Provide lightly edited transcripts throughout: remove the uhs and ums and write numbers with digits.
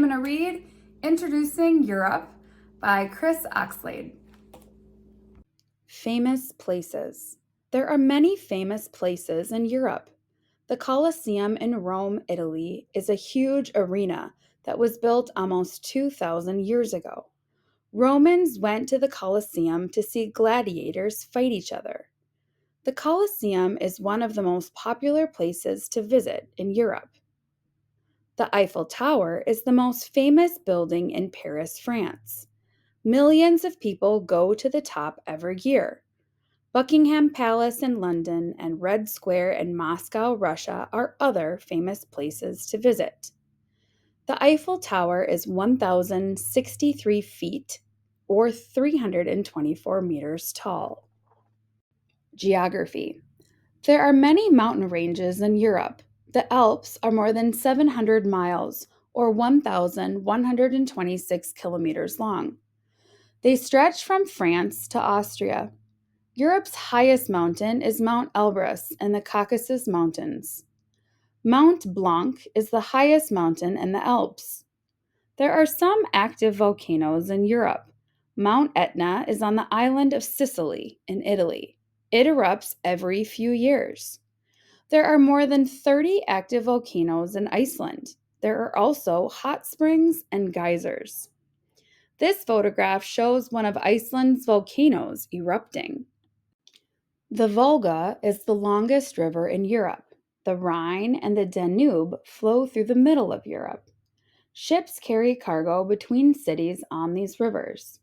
am going to read Introducing Europe by Chris Oxlade. Famous places. There are many famous places in Europe. The Colosseum in Rome, Italy, is a huge arena that was built almost 2,000 years ago. Romans went to the Colosseum to see gladiators fight each other. The Colosseum is one of the most popular places to visit in Europe. The Eiffel Tower is the most famous building in Paris, France. Millions of people go to the top every year. Buckingham Palace in London and Red Square in Moscow, Russia are other famous places to visit. The Eiffel Tower is 1,063 feet or 324 meters tall. Geography. There are many mountain ranges in Europe. The Alps are more than 700 miles or 1,126 kilometers long. They stretch from France to Austria. Europe's highest mountain is Mount Elbrus in the Caucasus Mountains. Mount Blanc is the highest mountain in the Alps. There are some active volcanoes in Europe. Mount Etna is on the island of Sicily in Italy. It erupts every few years. There are more than 30 active volcanoes in Iceland. There are also hot springs and geysers. This photograph shows one of Iceland's volcanoes erupting. The Volga is the longest river in Europe. The Rhine and the Danube flow through the middle of Europe. Ships carry cargo between cities on these rivers.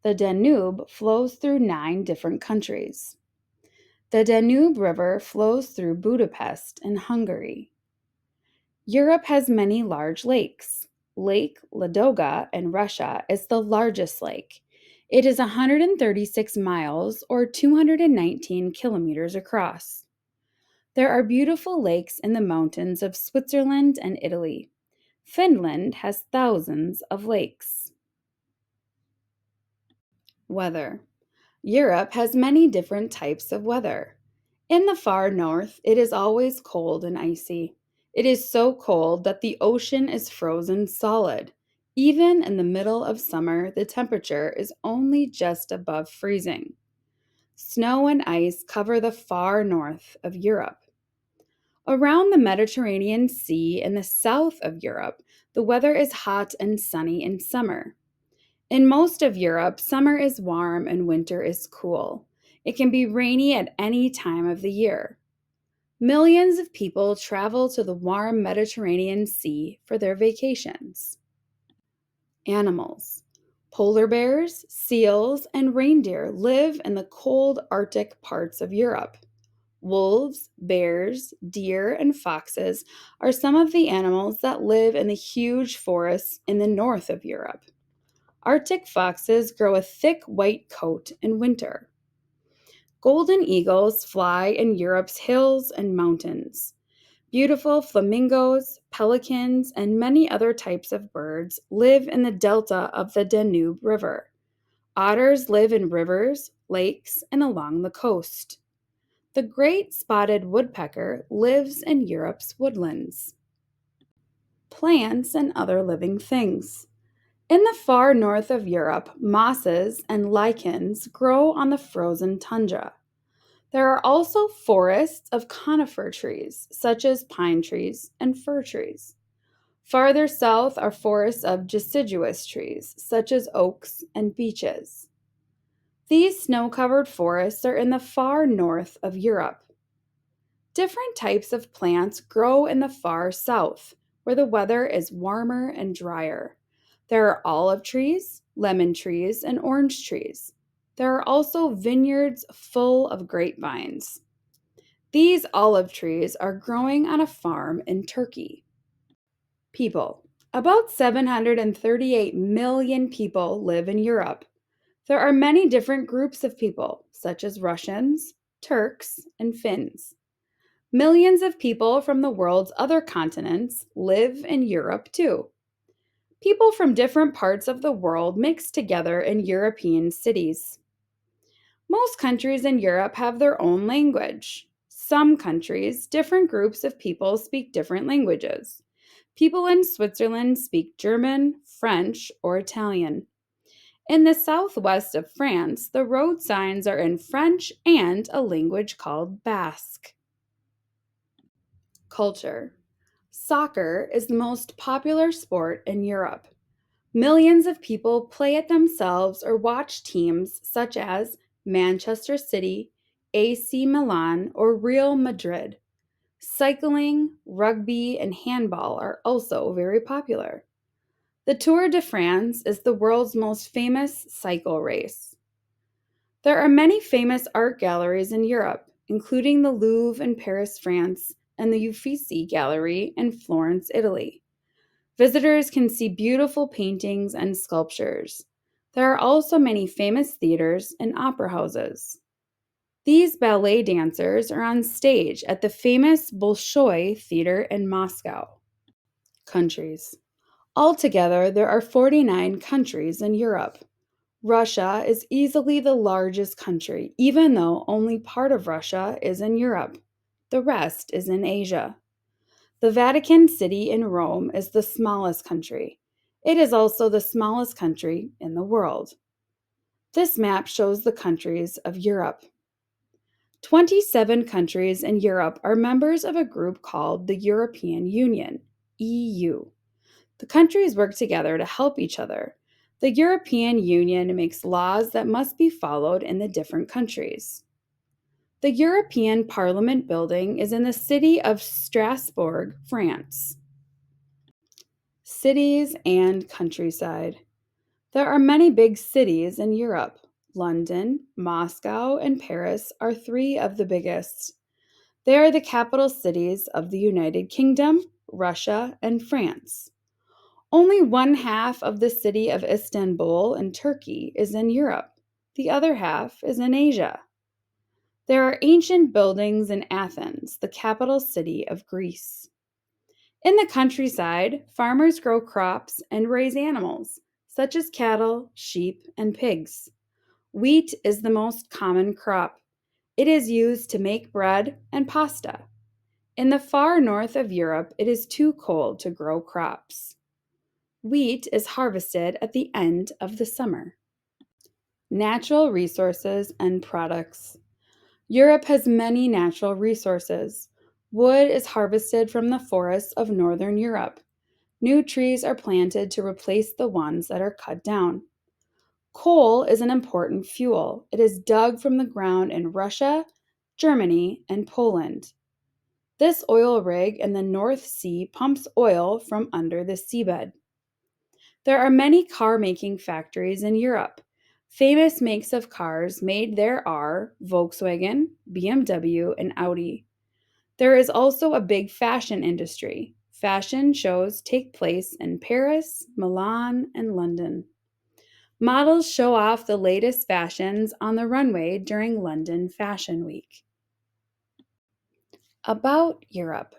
The Danube flows through 9 different countries. The Danube River flows through Budapest in Hungary. Europe has many large lakes. Lake Ladoga in Russia is the largest lake. It is 136 miles or 219 kilometers across. There are beautiful lakes in the mountains of Switzerland and Italy. Finland has thousands of lakes. Weather. Europe has many different types of weather. In the far north, it is always cold and icy. It is so cold that the ocean is frozen solid. Even in the middle of summer, the temperature is only just above freezing. Snow and ice cover the far north of Europe. Around the Mediterranean Sea in the south of Europe, the weather is hot and sunny in summer. In most of Europe, summer is warm and winter is cool. It can be rainy at any time of the year. Millions of people travel to the warm Mediterranean Sea for their vacations. Animals. Polar bears, seals, and reindeer live in the cold Arctic parts of Europe. Wolves, bears, deer, and foxes are some of the animals that live in the huge forests in the north of Europe. Arctic foxes grow a thick white coat in winter. Golden eagles fly in Europe's hills and mountains. Beautiful flamingos, pelicans, and many other types of birds live in the delta of the Danube River. Otters live in rivers, lakes, and along the coast. The great spotted woodpecker lives in Europe's woodlands. Plants and other living things. In the far north of Europe, mosses and lichens grow on the frozen tundra. There are also forests of conifer trees, such as pine trees and fir trees. Farther south are forests of deciduous trees, such as oaks and beeches. These snow-covered forests are in the far north of Europe. Different types of plants grow in the far south, where the weather is warmer and drier. There are olive trees, lemon trees, and orange trees. There are also vineyards full of grapevines. These olive trees are growing on a farm in Turkey. People. About 738 million people live in Europe. There are many different groups of people, such as Russians, Turks, and Finns. Millions of people from the world's other continents live in Europe too. People from different parts of the world mix together in European cities. Most countries in Europe have their own language. Some countries, different groups of people speak different languages. People in Switzerland speak German, French, or Italian. In the southwest of France, the road signs are in French and a language called Basque. Culture. Soccer is the most popular sport in Europe. Millions of people play it themselves or watch teams such as Manchester City, AC Milan, or Real Madrid. Cycling, rugby, and handball are also very popular. The Tour de France is the world's most famous cycle race. There are many famous art galleries in Europe, including the Louvre in Paris, France, and the Uffizi Gallery in Florence, Italy. Visitors can see beautiful paintings and sculptures. There are also many famous theaters and opera houses. These ballet dancers are on stage at the famous Bolshoi Theater in Moscow. Countries. Altogether, there are 49 countries in Europe. Russia is easily the largest country, even though only part of Russia is in Europe. The rest is in Asia. The Vatican City in Rome is the smallest country. It is also the smallest country in the world. This map shows the countries of Europe. 27 countries in Europe are members of a group called the European Union, EU. The countries work together to help each other. The European Union makes laws that must be followed in the different countries. The European Parliament building is in the city of Strasbourg, France. Cities and countryside. There are many big cities in Europe. London, Moscow, and Paris are three of the biggest. They are the capital cities of the United Kingdom, Russia, and France. Only one half of the city of Istanbul in Turkey is in Europe. The other half is in Asia. There are ancient buildings in Athens, the capital city of Greece. In the countryside, farmers grow crops and raise animals, such as cattle, sheep, and pigs. Wheat is the most common crop. It is used to make bread and pasta. In the far north of Europe, it is too cold to grow crops. Wheat is harvested at the end of the summer. Natural resources and products. Europe has many natural resources. Wood is harvested from the forests of northern Europe. New trees are planted to replace the ones that are cut down. Coal is an important fuel. It is dug from the ground in Russia, Germany, and Poland. This oil rig in the North Sea pumps oil from under the seabed. There are many car-making factories in Europe. Famous makes of cars made there are Volkswagen, BMW, and Audi. There is also a big fashion industry. Fashion shows take place in Paris, Milan, and London. Models show off the latest fashions on the runway during London Fashion Week. About Europe.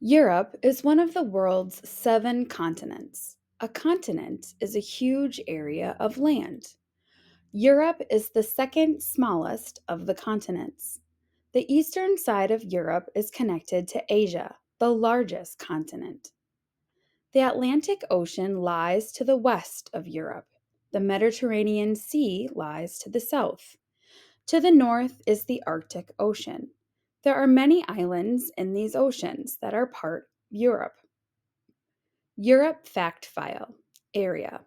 Europe is one of the world's 7 continents. A continent is a huge area of land. Europe is the second smallest of the continents. The eastern side of Europe is connected to Asia, the largest continent. The Atlantic Ocean lies to the west of Europe. The Mediterranean Sea lies to the south. To the north is the Arctic Ocean. There are many islands in these oceans that are part of Europe. Europe Fact File. Area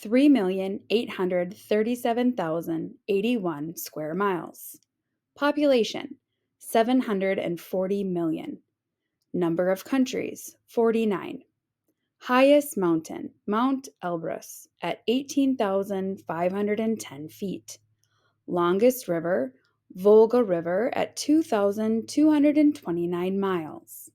3,837,081 square miles. Population 740 million. Number of countries 49. Highest mountain, Mount Elbrus, at 18,510 feet. Longest river, Volga River, at 2,229 miles.